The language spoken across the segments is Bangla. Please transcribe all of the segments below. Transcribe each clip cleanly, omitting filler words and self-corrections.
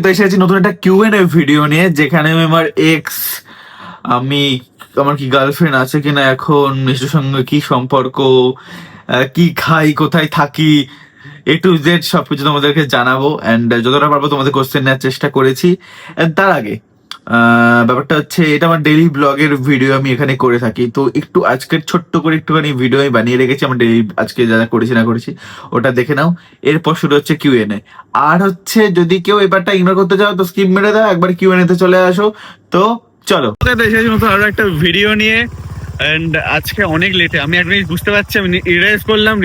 তো এসে আছি নতুন একটা কিউএনএ ভিডিও নিয়ে, যেখানে আমি আমার এক্স, আমি আমার কি গার্লফ্রেন্ড আছে কিনা, এখন মিষ্টির সঙ্গে কি সম্পর্ক, কি খাই, কোথায় থাকি, A to Z সবকিছু তোমাদেরকে জানাবো। অ্যান্ড যতটা পারবো তোমাদের কোশ্চেন নেওয়ার চেষ্টা করেছি। And তার আগে ব্যাপারটা হচ্ছে, এটা আমার ডেইলি ব্লগের ভিডিও আমি এখানে করে থাকি, তো একটু আজকের ছোট্ট করে একটুখানি ভিডিও আমি বানিয়ে রেখেছি আমার ডেইলি, আজকে যা যা করেছি না করেছি ওটা দেখে নাও। এরপর শুরু হচ্ছে কিউএনএ। আর হচ্ছে যদি কেউ এবারটা ইগনোর করতে চাও তো স্কিপ মেরে দাও, একবার কিউএনএ তে চলে আসো। তো চলো, এসেছি নতুন আরো একটা ভিডিও নিয়ে। এন্ড আজকে অনেক লেটে, আমি একটা জিনিস বুঝতে পারছি, আমি রিয়েলাইজ করলাম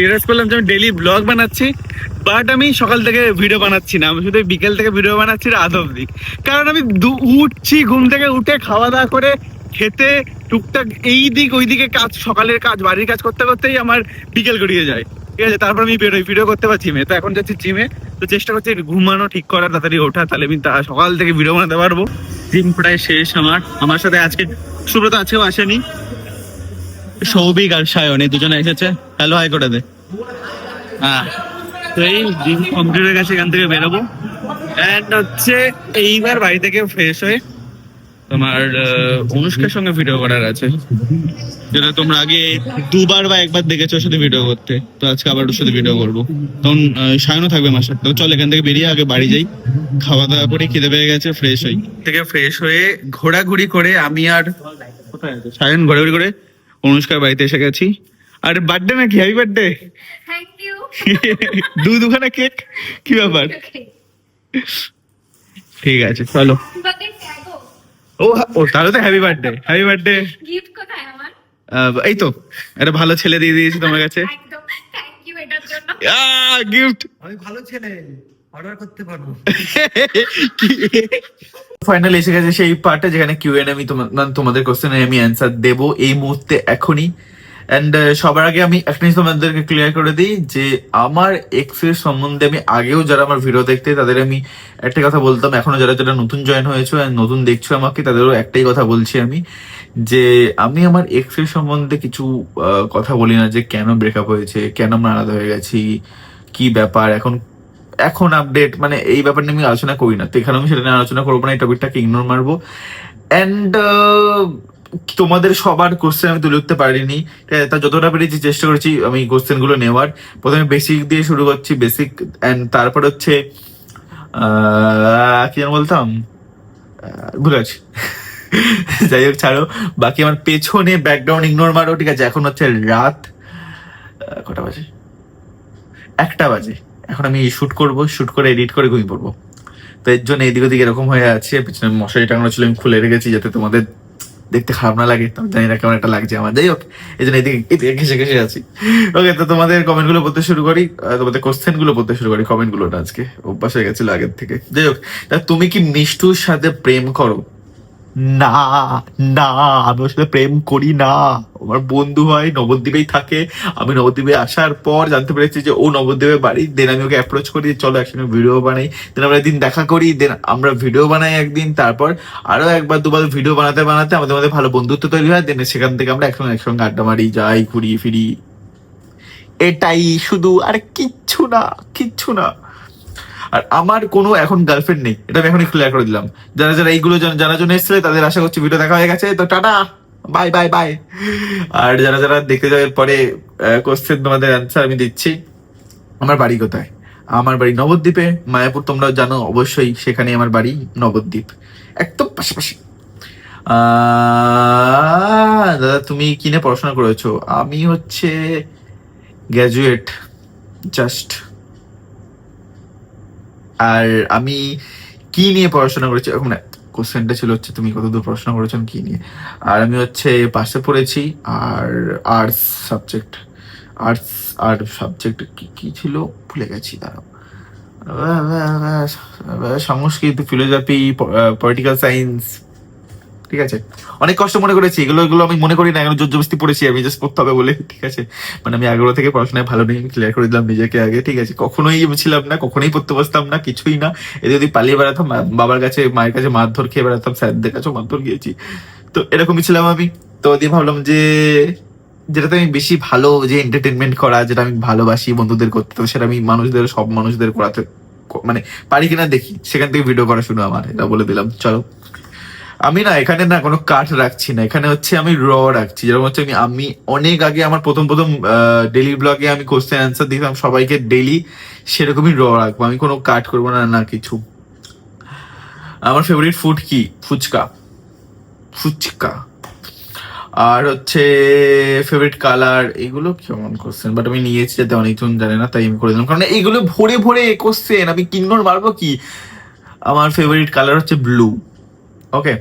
যে আমি ডেইলি ব্লগ বানাচ্ছি, বাট আমি সকাল থেকে ভিডিও বানাচ্ছি না, আমি শুধু বিকেল থেকে ভিডিও বানাচ্ছি রাত অব্দি। কারণ আমি উঠছি, ঘুম থেকে উঠে খাওয়া দাওয়া করে খেতে টুকটাক এই দিক ওই দিকে কাজ, সকালের কাজ, বাড়ির কাজ করতে করতেই আমার বিকেল গড়িয়ে যায়। ঠিক আছে, তারপর আমি বেরোই, ভিডিও করতে পারছি জিমে, তো এখন যাচ্ছি জিমে, তো চেষ্টা করছি ঘুমানো ঠিক করার, তাড়াতাড়ি ওঠা, তাহলে আমি সকাল থেকে ভিডিও বানাতে পারবো। জিম প্রায় শেষ আমার সাথে আজকে সুব্রত আজকেও আসেনি, সৌভিক আর সায়ন এই দুজনে এসেছে। হ্যালো হাই করে দে। হ্যাঁ, তো এই জিম কমপ্লিটের কাছে এখান থেকে বেরোবো। এন্ড হচ্ছে এইবার বাড়ি থেকে ফ্রেশ হয়ে তোমার অনুষ্কার সঙ্গে ভিডিও করার আছে, যেটা তোমরা আগে দুবার বা একবার দেখেছো ওর সাথে ভিডিও করতে, তো আজকে আবার ওর সাথে ভিডিও করবো। তখন সায়নও থাকবে আমার সাথে। তো চল এখান থেকে বেরিয়ে আগে বাড়ি যাই, খাওয়া দাওয়া করে খিদে পেয়ে গেছে, ফ্রেশ হই। থেকে ফ্রেশ হয়ে ঘোরাঘুরি করে আমি আর কোথায় আছে সায়ন, ঘোরাঘুরি করে অনুষ্কার বাড়িতে এসে গেছি। আর বার্থডে নাকি? Happy birthday. Thank you. দুখানা কেক, কি ব্যাপার? ঠিক আছে চলো। ও ও তাহলে তো happy birthday, happy birthday. Gift কোথায় আমার? এই তো একটা ভালো ছেলে দিয়ে দিয়েছি তোমার কাছে। একদম থ্যাংক ইউ এটার জন্য। গিফট, আমি ভালো ছেলে, অর্ডার করতে পারবো। ফাইনালি এসে গেছে সেই পার্টে যেখানে কিউএনএ আমি তোমাদের কোশ্চেনে আমি অ্যান্সার দেব এই মুহূর্তে এখনই। এন্ড সবার আগে আমি একটা জিনিস তোমাদেরকে ক্লিয়ার করে দিই যে আমার এক্স এর সম্বন্ধে আমি আগেও যারা আমার ভিডিও দেখতে তাদের আমি একটা কথা বলতাম, এখনো যারা যারা নতুন জয়েন হয়েছো নতুন দেখছো আমাকে, তাদেরও একটাই কথা বলছি আমি, যে আমি আমার এক্স এর সম্বন্ধে কিছু কথা বলি না, যে কেন ব্রেকআপ হয়েছে, কেন আমরা আলাদা হয়ে গেছি, কি ব্যাপার এখন এখন আপডেট, মানে এই ব্যাপার নিয়ে আমি আলোচনা করি না। তো এখানে আমি সেটা নিয়ে আলোচনা করবো না, এই টপিকটাকে ইগনোর মারবো। অ্যান্ড তোমাদের সবার কোশ্চেন আমি তুলে উঠতে পারিনি, তা যতটা পেরেছি চেষ্টা করেছি আমি কোশ্চেন গুলো নেওয়ার। প্রথমে বেসিক দিয়ে শুরু করছি, বেসিক। অ্যান্ড তারপর হচ্ছে কি যেন বলতাম, ভুলে গেছি। যাই হোক ছাড়ো, বাকি আমার পেছনে ব্যাকগ্রাউন্ড ইগনোর মারো, ঠিক আছে? এখন হচ্ছে রাত কটা বাজে? 1টা বাজে। এখন আমি শুট করব, শুট করে এডিট করে ঘুমিয়ে পড়বো। তো এর জন্য এদিক ওদিক এরকম হয়ে আছে, পিছনে মশারি টাঙানো ছিল, আমি খুলে রেখেছি যাতে তোমাদের দেখতে খারাপ না লাগে। আমি জানি না কেমন একটা লাগছে আমার, যাই হোক এই জন্য এদিকে ঘেসে ঘেসে আছি। ওকে, তো তোমাদের কমেন্ট গুলো পড়তে শুরু করি, তোমাদের কোশ্চেন গুলো পড়তে শুরু করি। কমেন্ট গুলোটা আজকে অভ্যাস হয়ে গেছিল আগের থেকে। যাই হোক, তা তুমি কি মিষ্টুর সাথে প্রেম করো? না, না, আমি ওর সাথে প্রেম করি না। আমার বন্ধু হয়, নবদ্বীপেই থাকে। আমি নবদ্বীপে আসার পর জানতে পেরেছি যে ও নবদ্বীপের বাড়ি। দেন আমি ওকে অ্যাপ্রোচ করি, চলো একসঙ্গে ভিডিও বানাই। দেন আমরা একদিন দেখা করি, দেন আমরা ভিডিও বানাই একদিন। তারপর আরো একবার দুবার ভিডিও বানাতে বানাতে আমাদের মধ্যে ভালো বন্ধুত্ব তৈরি হয়। দেন সেখান থেকে আমরা একসঙ্গে আড্ডা মারি, যাই, ঘুরি ফিরি। এটাই শুধু, আর কিচ্ছু না, কিচ্ছু না। আর আমার কোনো এখন গার্লফ্রেন্ড নেই, এটা আমি এখনই ক্লিয়ার করে দিলাম। যারা যারা এইগুলো জানার জন্য এসেছিলে তাদের আশা করছি ভিডিও দেখা হয়ে গেছে, তো টাটা, বাই বাই বাই। আর যারা যারা দেখতে যাওয়ার পরে কোশ্চেন তোমাদের অ্যান্সার আমি দিচ্ছি। আমার বাড়ি কোথায়? আমার বাড়ি নবদ্বীপে, মায়াপুর তোমরা জানো অবশ্যই, সেখানে আমার বাড়ি নবদ্বীপ, একদম পাশাপাশি। দাদা তুমি কি নিয়ে পড়াশোনা করেছো? আমি হচ্ছে গ্র্যাজুয়েট জাস্ট। আর আমি কি নিয়ে পড়াশোনা করেছি এখন, কোশ্চেনটা ছিল হচ্ছে তুমি কতদূর পড়াশোনা করেছো কি নিয়ে। আর আমি হচ্ছে পাশে পড়েছি, আর আর্টস সাবজেক্ট, আর্টস। আর সাবজেক্ট কি কি ছিল ভুলে গেছি, দাঁড়াও। সংস্কৃত, ফিলোসফি, পলিটিক্যাল সায়েন্স, ঠিক আছে? অনেক কষ্ট মনে করেছি, এগুলো এগুলো আমি মনে করি না, এগুলো জোর জবরদস্তি পড়েছি আমি, জাস্ট পড়তে হবে বলে, ঠিক আছে? মানে আমি আগ্রহ থেকে পড়াশোনায় ভালো নেই, ক্লিয়ার করে দিলাম নিজেকে আগে, ঠিক আছে? কখনোই ছিলাম না, কখনোই পড়তে বসতাম না, কিছুই না। এদের যদি পালিয়ে বেড়াতাম, বাবার কাছে মায়ের কাছে মারধর খেয়ে বেড়াতাম, স্যারদের কাছেও মারধর খেয়েছি, তো এরকমই ছিলাম আমি। তো দিয়ে ভাবলাম যে যেটাতে আমি বেশি ভালো, যে এন্টারটেনমেন্ট করা, যেটা আমি ভালোবাসি বন্ধুদের করতে, তো সেটা আমি সব মানুষদের করাতে মানে পারি কিনা দেখি, সেখান থেকে ভিডিও করা শুরু আমার, এটা বলে দিলাম। চলো, আমি না এখানে না কোনো কাট রাখছি না, এখানে হচ্ছে আমি র রাখছি। যেরকম হচ্ছে আমি অনেক আগে আমার প্রথম ডেলি ব্লগে আমি কোশ্চেন অ্যান্সার দিতাম সবাইকে ডেলি, সেরকমই র রাখবো, আমি কোনো কাট করবো না, না কিছু। আমার ফেভারিট ফুড কি? ফুচকা। ফুচকা। আর হচ্ছে ফেভারিট কালার, এগুলো কেমন কোশ্চেন, বাট আমি নিয়েছি যাতে অনেকজন জানে না তাই আমি করে দিলাম, কারণ এইগুলো ভরে ভরে কোশ্চেন আমি কিননোর মারবো কি। আমার ফেভারিট কালার হচ্ছে ব্লু। ওকে।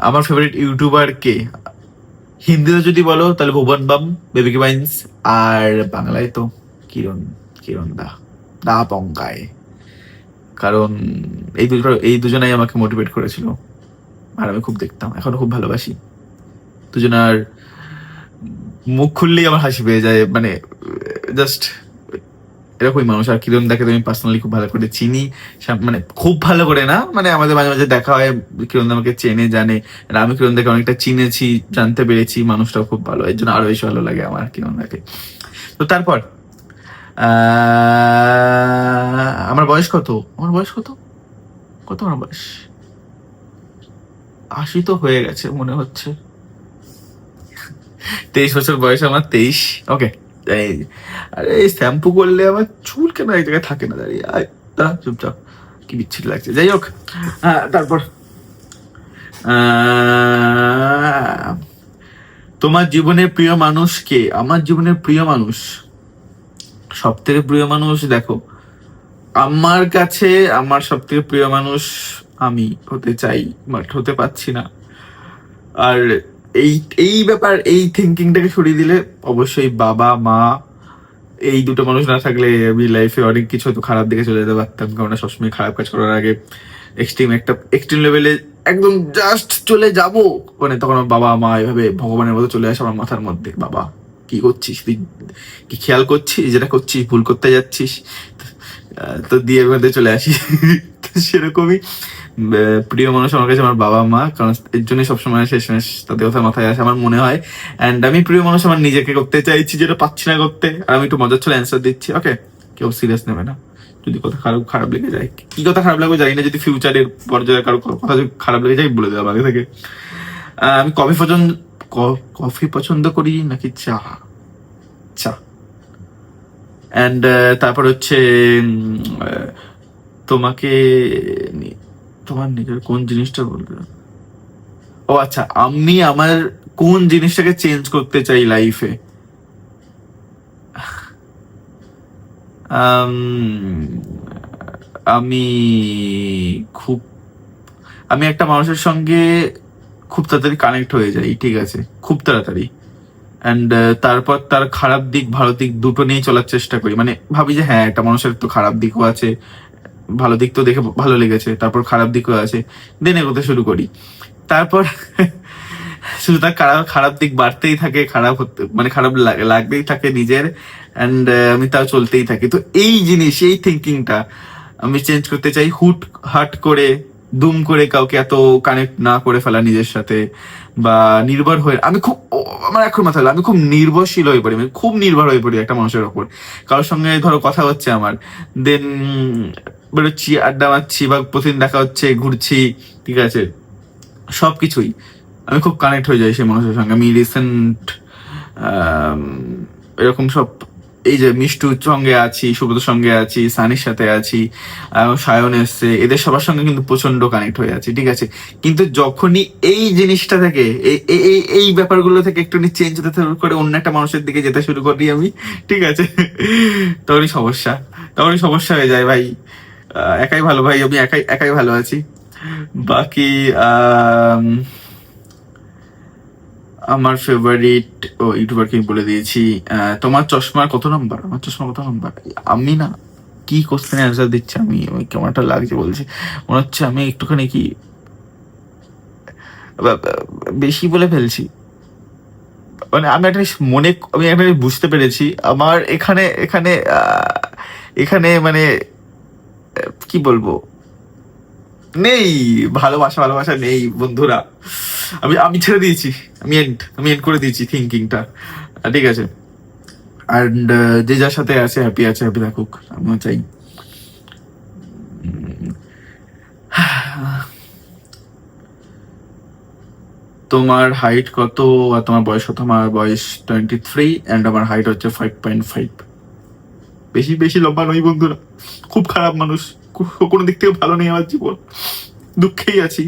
আমার ফেভারিট ইউটিউবার কে? হিন্দিতে যদি বলো তাহলে ভুবন বাম, বেবিকে বাইন্স, আর বাংলায় তো কিরণ, কিরণ দা পঙ্কায়, কারণ এই দুজনাই আমাকে মোটিভেট করেছিল আর আমি খুব দেখতাম, এখনো খুব ভালোবাসি দুজনার। মুখ খুললেই আমার হাসি পেয়ে যায়, মানে জাস্ট এরকমই মানুষ। আর কিরণ দাকে তো আমি পার্সোনালি খুব ভালো করে চিনি, মানে খুব ভালো করে না, মানে আমাদের মাঝে মাঝে দেখা হয়, কিরণ দা আমাকে চেনে জানে, আর আমি কিরণ দাকে অনেকটা চিনেছি, জানতে পেরেছি, মানুষটাও খুব ভালো, এর জন্য আরো বেশি ভালো লাগে আমার কিরণ দাকে। তো তারপর আমার বয়স কত? আমার বয়স কত কত আমার বয়স 80 তো হয়ে গেছে মনে হচ্ছে। 23 বছর বয়স আমার, 23। ওকে। আরে এই শ্যাম্পু করলে আমার চুল কেন এক জায়গায় থাকে না, দাঁড়িয়ে চুপচাপ, কি বিচ্ছিরি লাগছে। যাই হোক, তারপর তোমার জীবনের প্রিয় মানুষ কে? আমার জীবনের প্রিয় মানুষ, সব থেকে প্রিয় মানুষ, দেখো আমার কাছে আমার সব থেকে প্রিয় মানুষ আমি হতে চাই, বাট হতে পারছি না। আর এই এই ব্যাপার, এই থিঙ্কিংটাকে সরিয়ে দিলে অবশ্যই বাবা মা, এই দুটো মানুষ না থাকলে আমি লাইফে অনেক কিছু হয়তো খারাপ দিকে চলে যেতে পারতাম, কারণ সবসময় খারাপ কাজ করার আগে এক্সট্রিম লেভেলে একদম জাস্ট চলে যাব, মানে তখন আমার বাবা মা এভাবে ভগবানের মতো চলে আসে আমার মাথার মধ্যে, বাবা কি করছিস তুই, কি খেয়াল করছিস, যেটা করছিস ভুল করতে যাচ্ছিস, তো দিয়ে মধ্যে চলে আসি। তো সেরকমই প্রিয় মানুষ আমার কাছে আমার বাবা মা, কারণ এর জন্য সবসময় শেষমেশ তাদের কথা মাথায় আসে আমার মনে হয়। অ্যান্ড আমি প্রিয় মানুষ আমার নিজেকে করতে চাইছি, যেটা পাচ্ছি না করতে, আর আমি একটু মজার চলে অ্যান্সার দিচ্ছি। ওকে, কেউ সিরিয়াস নেবে না যদি কথা খারাপ লেগে যায়, কি কথা খারাপ লাগবে জানি না, যদি ফিউচারের পর্যায়ে কারো কথা যদি খারাপ লেগে যায় বলে দেওয়া আগে থেকে। আমি কফি পছন্দ করি নাকি চা? চা। অ্যান্ড তারপর হচ্ছে তোমাকে তোমার নিজের কোন জিনিসটা বলবে? ও আচ্ছা, আমি আমার কোন জিনিসটাকে চেঞ্জ করতে চাই লাইফে? আমি খুব আমি একটা মানুষের সঙ্গে খুব তাড়াতাড়ি কানেক্ট হয়ে যাই, ঠিক আছে, খুব তাড়াতাড়ি। অ্যান্ড তারপর তার খারাপ দিক ভালো দিক দুটো নিয়ে চলার চেষ্টা করি, মানে ভাবি যে হ্যাঁ একটা মানুষের তো খারাপ দিকও আছে, ভালো দিক তো দেখে ভালো লেগেছে, তারপর খারাপ দিকও আছে, দেন এগোতে শুরু করি। তারপর শুধু তার খারাপ দিক বাড়তেই থাকে, খারাপ হতে মানে খারাপ লাগতেই থাকে নিজের, অ্যান্ড আমি তাও চলতেই থাকি। তো এই জিনিস, এই থিঙ্কিংটা আমি চেঞ্জ করতে চাই, হাট করে দুম করে কাউকে এত কানেক্ট না করে ফেলা নিজের সাথে, বা নির্ভর হয়ে আমার এখন মাথা হলো আমি খুব নির্ভরশীল হয়ে পড়ি, আমি খুব নির্ভর হয়ে পড়ি একটা মানুষের ওপর। কারোর সঙ্গে ধরো কথা হচ্ছে আমার, দেন বেরোচ্ছি, আড্ডা মারছি, বা প্রতিদিন দেখা হচ্ছে, ঘুরছি, ঠিক আছে, সবকিছুই আমি খুব কানেক্ট হয়ে যাই সেই মানুষের সঙ্গে। আমি রিসেন্ট এরকম সব, এই যে মিষ্টুর সঙ্গে আছি, সুব্রতর সঙ্গে আছি, সানির সাথে আছি, সায়ন এসছে, এদের সবার সঙ্গে কিন্তু প্রচন্ড কানেক্ট হয়ে আছি, ঠিক আছে। কিন্তু যখনই এই জিনিসটা থেকে এই ব্যাপারগুলো থেকে একটুখানি চেঞ্জ হতে শুরু করে অন্য একটা মানুষের দিকে যেতে শুরু করি আমি, ঠিক আছে, তখনই সমস্যা হয়ে যায় ভাই। একাই ভালো ভাই, আমি একাই ভালো আছি। বাকি আমার ফেভারিট ইউটিউবারকে বলে দিয়েছি। তোমার চশমার কত নাম্বার? আমার চশমা কত নাম্বার? আমি না কি কোশ্চেন অ্যান্সার দিচ্ছি, আমি কেমন একটা লাগছে বলছি, মনে হচ্ছে আমি একটুখানি কি বেশি বলে ফেলছি। মানে আমি একটা বুঝতে পেরেছি আমার এখানে এখানে এখানে মানে কি বলবো, নেই ভালোবাসা নেই বন্ধুরা। আমি ছেড়ে দিয়েছি, আমি এন্ড করে দিয়েছি থিঙ্কিংটা, ঠিক আছে। অ্যান্ড যে যার সাথে আছে হ্যাপি থাকুক, আমিও চাই। তোমার হাইট কত আর তোমার বয়স কত? আমার বয়স 23 অ্যান্ড আমার হাইট হচ্ছে 5.5। বেশি বেশি লম্বা নই বন্ধুরা, খুব খারাপ মানুষ, কোনো দিক থেকে ভালো নেই আমার জীবন, দুঃখেই আছি।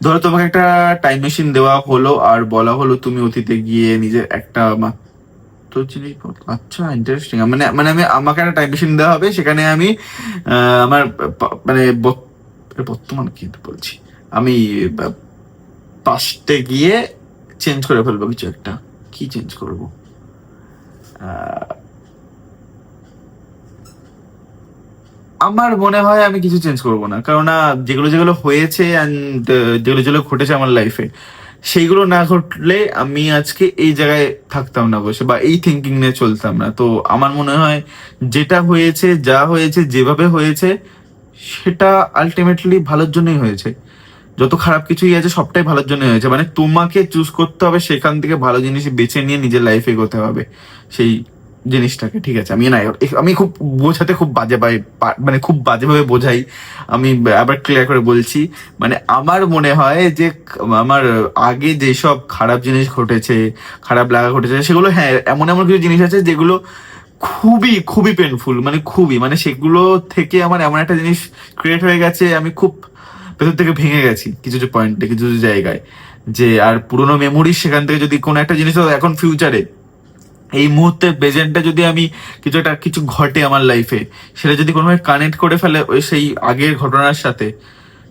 ধরো তোমাকে একটা টাইম মেশিন দেওয়া হলো আর বলা হলো তুমি অতীতে গিয়ে নিজের একটা মাত্র জিনিস আচ্ছা ইন্টারেস্টিং, মানে মানে আমি আমাকে একটা টাইম মেশিন দেওয়া হবে, সেখানে আমি আমার মানে বর্তমান কি বলছি, আমি পাস্টে গিয়ে চেঞ্জ করে ফেলবো কিছু একটা। কি চেঞ্জ করবো? আমার মনে হয় আমি কিছু চেঞ্জ করব না, কারণ যেগুলো যেগুলো হয়েছে অ্যান্ড যেগুলো যেগুলো ঘটেছে আমার লাইফে, সেইগুলো না ঘটলে আমি আজকে এই জায়গায় থাকতাম না বসে, বা এই থিঙ্কিং নিয়ে চলতাম না। তো আমার মনে হয় যেটা হয়েছে, যা হয়েছে, যেভাবে হয়েছে, সেটা আলটিমেটলি ভালোর জন্যই হয়েছে। যত খারাপ কিছুই আছে সবটাই ভালোর জন্য হয়েছে, মানে তোমাকে চুজ করতে হবে, সেখান থেকে ভালো জিনিস বেছে নিয়ে নিজের লাইফে এগোতে হবে সেই জিনিসটাকে। ঠিক আছে, আমি না, আমি খুব বোঝাতে খুব বাজে মানে খুব বাজেভাবে বোঝাই, আমি আবার ক্লিয়ার করে বলছি। মানে আমার মনে হয় যে আমার আগে যেসব খারাপ জিনিস ঘটেছে, খারাপ লাগা ঘটেছে, সেগুলো হ্যাঁ এমন এমন কিছু জিনিস আছে যেগুলো খুবই খুবই পেনফুল, মানে খুবই, মানে সেগুলো থেকে আমার এমন একটা জিনিস ক্রিয়েট হয়ে গেছে, আমি খুব ভেতর থেকে ভেঙে গেছি কিছু কিছু পয়েন্টে, কিছু কিছু জায়গায়। যে আর পুরোনো মেমোরি, সেখান থেকে যদি কোনো একটা জিনিস এখন ফিউচারে, এই মুহূর্তে প্রেজেন্টে যদি আমি কিছু ঘটে আমার লাইফে, সেটা যদি কোনোভাবে কানেক্ট করে ফেলে ওই সেই আগের ঘটনার সাথে,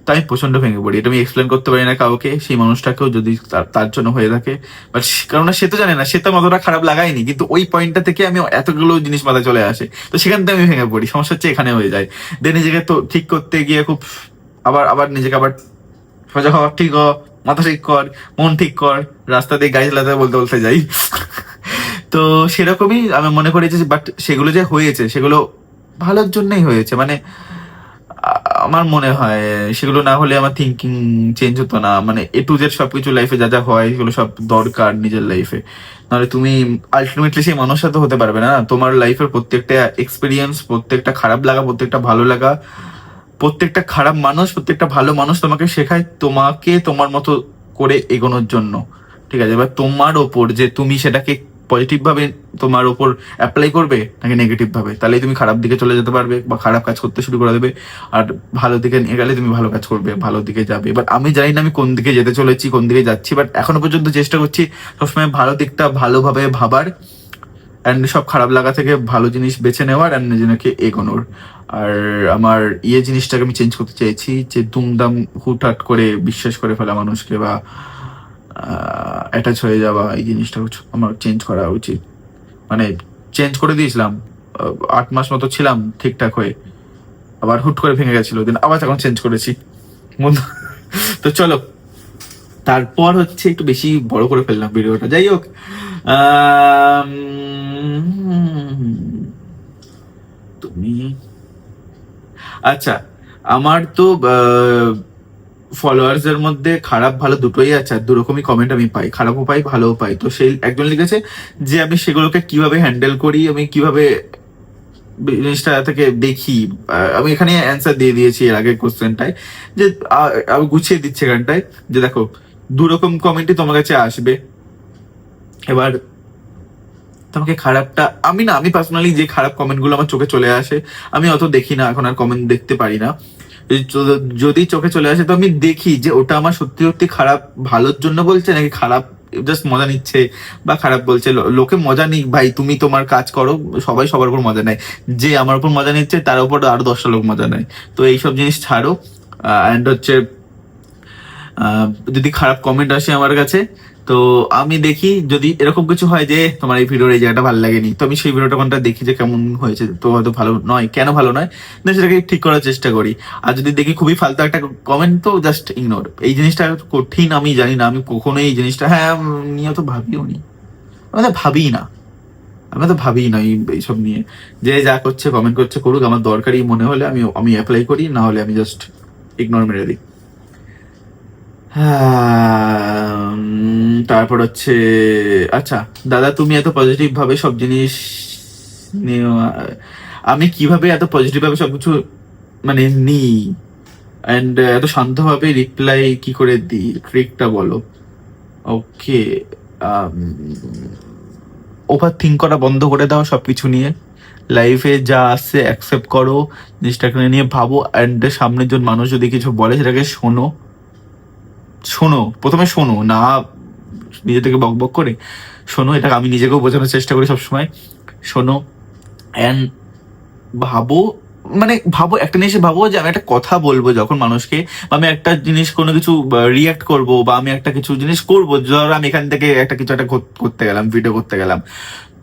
তাই প্রচন্ড ভেঙে পড়ি। এটা আমি এক্সপ্লেন করতে পারি না কাউকে, সেই মানুষটাকেও যদি তার জন্য হয়ে থাকে। বাট কারণ সে তো জানে না, সে তো অতটা খারাপ লাগায়নি, কিন্তু ওই পয়েন্টটা থেকে আমি এতগুলো জিনিস মাথায় চলে আসে, তো সেখান থেকে আমি ভেঙে পড়ি। সমস্যা হচ্ছে এখানে হয়ে যায়। দেন নিজেকে তো ঠিক করতে গিয়ে খুব আবার আবার নিজেকে আবার সোজা হওয়া, ঠিক হ, মাথা ঠিক কর, মন ঠিক কর, রাস্তা দিয়ে গাড়ি চালাতে বলতে বলতে যাই। তো সেরকমই আমি মনে করি যে, বাট সেগুলো যে হয়েছে সেগুলো ভালোর জন্যই হয়েছে। মানে আমার মনে হয় সেগুলো না হলে আমার থিঙ্কিং চেঞ্জ হতো না। মানে এ টু জেড সবকিছু লাইফে যা যা হয় সেগুলো সব দরকার নিজের লাইফে, নাহলে তুমি আলটিমেটলি সেই মানুষটা তো হতে পারবে না। তোমার লাইফের প্রত্যেকটা এক্সপিরিয়েন্স, প্রত্যেকটা খারাপ লাগা, প্রত্যেকটা ভালো লাগা, প্রত্যেকটা খারাপ মানুষ, প্রত্যেকটা ভালো মানুষ তোমাকে শেখায় তোমাকে তোমার মতো করে এগোনোর জন্য। ঠিক আছে, এবার তোমার ওপর যে তুমি সেটাকে পজিটিভ ভাবে তোমার ওপর অ্যাপ্লাই করবে নাকি নেগেটিভ ভাবে, তাহলে তুমি খারাপ দিকে চলে যেতে পারবে বা খারাপ কাজ করতে শুরু করে দেবে। আর ভালো দিকে নিয়ে গেলে তুমি ভালো কাজ করবে, ভালো দিকে যাবে। বাট আমি জানি না আমি কোন দিকে যেতে চলেছি, কোন দিকে যাচ্ছি, বাট এখনো পর্যন্ত চেষ্টা করছি সবসময় ভালো দিকটা ভালোভাবে ভাবার, অ্যান্ড সব খারাপ লাগা থেকে ভালো জিনিস বেছে নেওয়ার, অ্যান্ড নিজেকে এগোনোর। আর আমার জিনিসটাকে আমি চেঞ্জ করতে চাইছি, যে দুমদাম হুটহাট করে বিশ্বাস করে ফেলা মানুষকে বা অ্যাটাচ হয়ে যাওয়া, এই জিনিসটা আমার চেঞ্জ করা উচিত। মানে চেঞ্জ করে দিয়েছিলাম, 8 মাস মতো ছিলাম ঠিকঠাক হয়ে, আবার হুট করে ভেঙে গেছিল, দিন আবার তখন চেঞ্জ করেছি। তো চলো, তারপর হচ্ছে একটু বেশি বড় করে ফেললাম ভিডিওটা, যাই হোক। তুমি আচ্ছা, আমার তো ফলোয়ার্স এর মধ্যে খারাপ ভালো দুটোই আছে, আর দুরকমই কমেন্ট আমি পাই, খারাপও পাই ভালোও পাই। তো সেই একজন লিখেছে যে আমি সেগুলোকে কিভাবে হ্যান্ডেল করি, আমি কিভাবে জিনিসটা থেকে দেখি। আমি এখানে অ্যান্সার দিয়ে দিয়েছি এর আগে কোশ্চেনটায়, যে আমি গুছিয়ে দিচ্ছি এখানটায়, যে দেখো দুরকম কমেন্টই তোমার কাছে আসবে। এবার তোমাকে খারাপটা, আমি পার্সোনালি যে খারাপ কমেন্ট গুলো আমার চোখে চলে আসে, আমি অত দেখি না এখন, আর কমেন্ট দেখতে পারি না। যদি চোখে চলে আসে তো আমি দেখি যে ওটা আমার সত্যি সত্যি খারাপ ভালোর জন্য বলছে নাকি খারাপ জাস্ট মজা নিচ্ছে, বা খারাপ বলছে। লোকে মজা নিক ভাই, তুমি তোমার কাজ করো, সবাই সবার উপর মজা নেয়, যে আমার উপর মজা নিচ্ছে তার উপর আরো 10টা লোক মজা নেয়। তো এইসব জিনিস ছাড়ো। অ্যান্ড হচ্ছে যদি খারাপ কমেন্ট আসে আমার কাছে, তো আমি দেখি যদি এরকম কিছু হয় যে তোমার এই ভিডিওর এই জায়গাটা ভালো লাগেনি, তো আমি সেই ভিডিওটা কোনটা দেখি যে কেমন হয়েছে, তো হয়তো ভালো নয়, কেন ভালো নয়, না সেটাকে ঠিক করার চেষ্টা করি। আর যদি দেখি খুবই ফালতু একটা কমেন্ট, তো জাস্ট ইগনোর। এই জিনিসটা কঠিন আমি জানি না, আমি কখনো এই জিনিসটা নিয়ে তো ভাবিও নি, আমি তো ভাবিই না, আমি তো ভাবিই না এইসব নিয়ে। যে যা করছে কমেন্ট করছে করুক, আমার দরকারি মনে হলে আমি অ্যাপ্লাই করি, না হলে আমি জাস্ট ইগনোর মেরে দিই। তারপর হচ্ছে, আচ্ছা দাদা তুমি এত পজিটিভ ভাবে সব জিনিস আমি কিভাবে এত পজিটিভ ভাবে সবকিছু মানে নিই অ্যান্ড এত শান্তভাবে রিপ্লাই কি করে দিই, ট্রিকটা বলো। ওকে, ওভার থিঙ্ক করা বন্ধ করে দাও সবকিছু নিয়ে। লাইফে যা আসছে অ্যাকসেপ্ট করো, জিনিসটাকে নিয়ে ভাবো, অ্যান্ড সামনের জন মানুষ যদি কিছু বলে সেটাকে শোনো। শোনো, প্রথমে শোনো, না নিজে থেকে বক বক করে শোনো। এটা আমি নিজেকেও বোঝানোর চেষ্টা করি সবসময়। শোনো অ্যান্ড ভাবো, মানে ভাবো একটা জিনিস, ভাবো যে আমি একটা কথা বলবো যখন মানুষকে, বা আমি একটা জিনিস কোনো কিছু রিয়াক্ট করব, বা আমি একটা কিছু জিনিস করবো, ধরো আমি এখান থেকে একটা কিছু একটা করতে গেলাম, ভিডিও করতে গেলাম,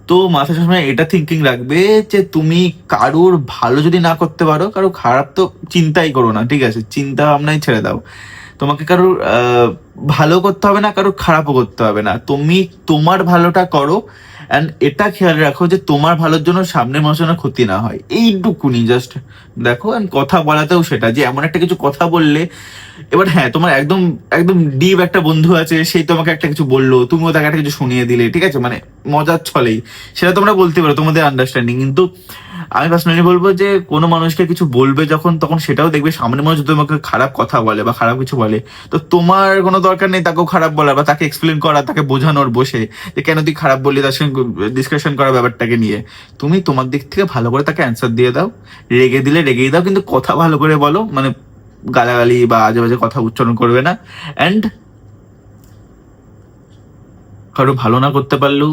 তো মাথায় সবসময় এটা থিঙ্কিং রাখবে যে তুমি কারোর ভালো যদি না করতে পারো, কারো খারাপ তো চিন্তাই করো না, ঠিক আছে? চিন্তা ভাবনাই ছেড়ে দাও। তোমাকে কারোর ভালো করতে হবে না, কারোর খারাপও করতে হবে না, তুমি তোমার ভালোটা করো। অ্যান্ড এটা খেয়াল রাখো যে তোমার ভালোর জন্য সামনের মানুষের যেন ক্ষতি না হয়, এইটুকুনি জাস্ট দেখো। অ্যান্ড কথা বলাতেও সেটা, যে এমন একটা কিছু কথা বললে, এবার হ্যাঁ তোমার একদম একদম ডিপ একটা বন্ধু আছে, সেই তোমাকে একটা কিছু বললো, তুমিও তাকে একটা কিছু শুনিয়ে দিলে, ঠিক আছে, মানে মজার ছলেই, সেটা তোমরা বলতে পারো, তোমাদের আন্ডারস্ট্যান্ডিং। কিন্তু আমি পার্সোনালি বলবো যে কোনো মানুষকে কিছু বলবে যখন, তখন সেটাও দেখবে সামনের মানুষ যদি তোমাকে খারাপ কথা বলে বা খারাপ কিছু বলে, তো তোমার কোনো দরকার নেই তাকেও খারাপ বলার বা তাকে এক্সপ্লেন করা, তাকে বোঝানোর বসে যে কেন তুই খারাপ বললি, তার সঙ্গে ডিসকাশন করা ব্যাপারটাকে নিয়ে। তুমি তোমার দিক থেকে ভালো করে তাকে অ্যান্সার দিয়ে দাও, রেগে দিলে রেগেই দাও, কিন্তু কথা ভালো করে বলো, মানে গালাগালি বা আজে বাজে কথা উচ্চারণ করবে না। অ্যান্ড কারো ভালো না করতে পারলেও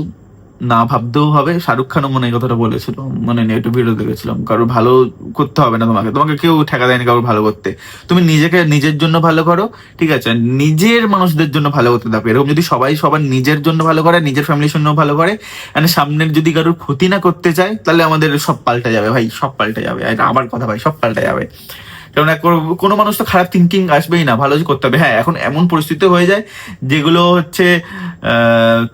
না ভাবতেও হবে। শাহরুখ খানও মনে হয় এই কথাটা বলেছিল, মানে নেগেটিভ ভিডিও দেখেছিলাম, কারো ভালো করতে হবে না, তোমাকে তোমাকে কেউ ঠেকা দেয়নি কারো ভালো করতে। তুমি নিজেকে নিজের জন্য ভালো করো, ঠিক আছে? নিজের মানুষদের জন্য ভালো করতে থাকো। এরকম যদি সবাই সবার নিজের জন্য ভালো করে, নিজের ফ্যামিলির জন্য ভালো করে, মানে সামনের যদি কারোর ক্ষতি না করতে চায়, তাহলে আমাদের সব পাল্টে যাবে ভাই, সব পাল্টে যাবে। এটা আমার কথা ভাই, সব পাল্টে যাবে। কারণ কোনো মানুষ তো খারাপ থিঙ্কিং আসবেই না, ভালো করতে হবে। হ্যাঁ, এখন এমন পরিস্থিতি হয়ে যায় যেগুলো হচ্ছে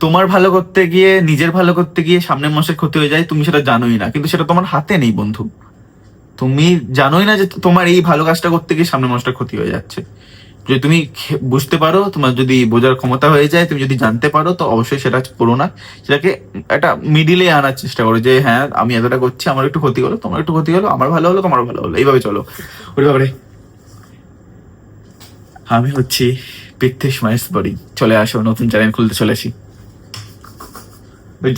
তোমার ভালো করতে গিয়ে, নিজের ভালো করতে গিয়ে সামনের মানুষের ক্ষতি হয়ে যায়, তুমি সেটা জানোই না, কিন্তু সেটা তোমার হাতে নেই বন্ধু। তুমি জানোই না যে তোমার এই ভালো কাজটা করতে গিয়ে সামনের মানুষটার ক্ষতি হয়ে যাচ্ছে। যদি তুমি বুঝতে পারো, তোমার যদি বোঝার ক্ষমতা হয়ে যায়, তুমি যদি জানতে পারো, তো অবশ্যই সেটা করো না। সেটাকে একটা মিডিলে আনার চেষ্টা করো, যে হ্যাঁ আমি এতটা করছি, আমার একটু ক্ষতি হলো, তোমার একটু ক্ষতি হলো, আমার ভালো হলো, তোমার ভালো হলো, এইভাবে চলো। ওরে বাবারে, আমি হচ্ছি পৃথ্বীশ মাহেশ বডি। চলে আসো, নতুন চ্যানেল খুলতে চলেছি।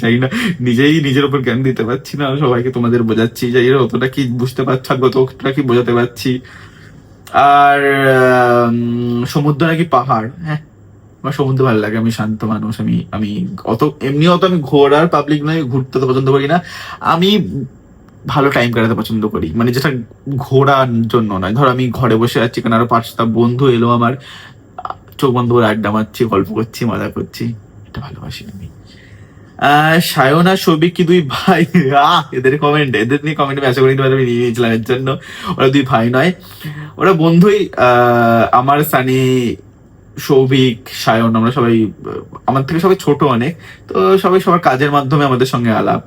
যাই না, নিজেই নিজের উপর জ্ঞান দিতে পারছি না, সবাইকে তোমাদের বোঝাচ্ছি, যাই না অতটা কি বুঝতে পারছো, আর কতটা কি বোঝাতে পারছি। আর সমুদ্র নাকি পাহাড়, হ্যাঁ আমার সমুদ্র ভালো লাগে, আমি শান্ত মানুষ, আমি আমি অত এমনি অত আমি ঘোরার পাবলিক নয়, ঘুরতে তো পছন্দ করি না। আমি ভালো টাইম কাটাতে পছন্দ করি, মানে যেটা ঘোরার জন্য নয়। ধর আমি ঘরে বসে আছি, কেন আরো 5টা বন্ধু এলো আমার, চোখ বন্ধ করে আড্ডা মারছি, গল্প করছি, মজা করছি, এটা ভালোবাসি আমি। সায়ন আর সৌভিক কি দুই ভাই? এদের কমেন্ট, এদের নিয়ে কমেন্ট আমি আশা করি আমি নিয়ে নিয়েছিলাম এর জন্য। ওরা দুই ভাই নয়, ওরা বন্ধুই। আমার সানি, সৌভিক, সায়ন, আমরা সবাই আমার থেকে সবাই ছোট অনেক, তো সবাই সবার কাজের মাধ্যমে আমাদের সঙ্গে আলাপ।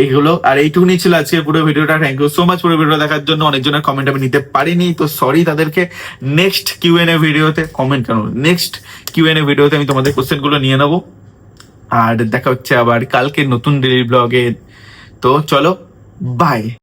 এইগুলো আর এইটুকুনি ছিল আজকে পুরো ভিডিওটা। থ্যাংক ইউ সো মাচ পুরো ভিডিও দেখার জন্য। অনেকজনের কমেন্ট আমি নিতে পারিনি, তো সরি তাদেরকে। নেক্সট কিউএনএ ভিডিওতে, কমেন্ট কেন, নেক্সট কিউএনএ ভিডিওতে আমি তোমাদের কোশ্চেন গুলো নিয়ে নেবো। আর দেখা হচ্ছে আবার কালকে নতুন ডেইলি ব্লগে। তো চলো, বাই।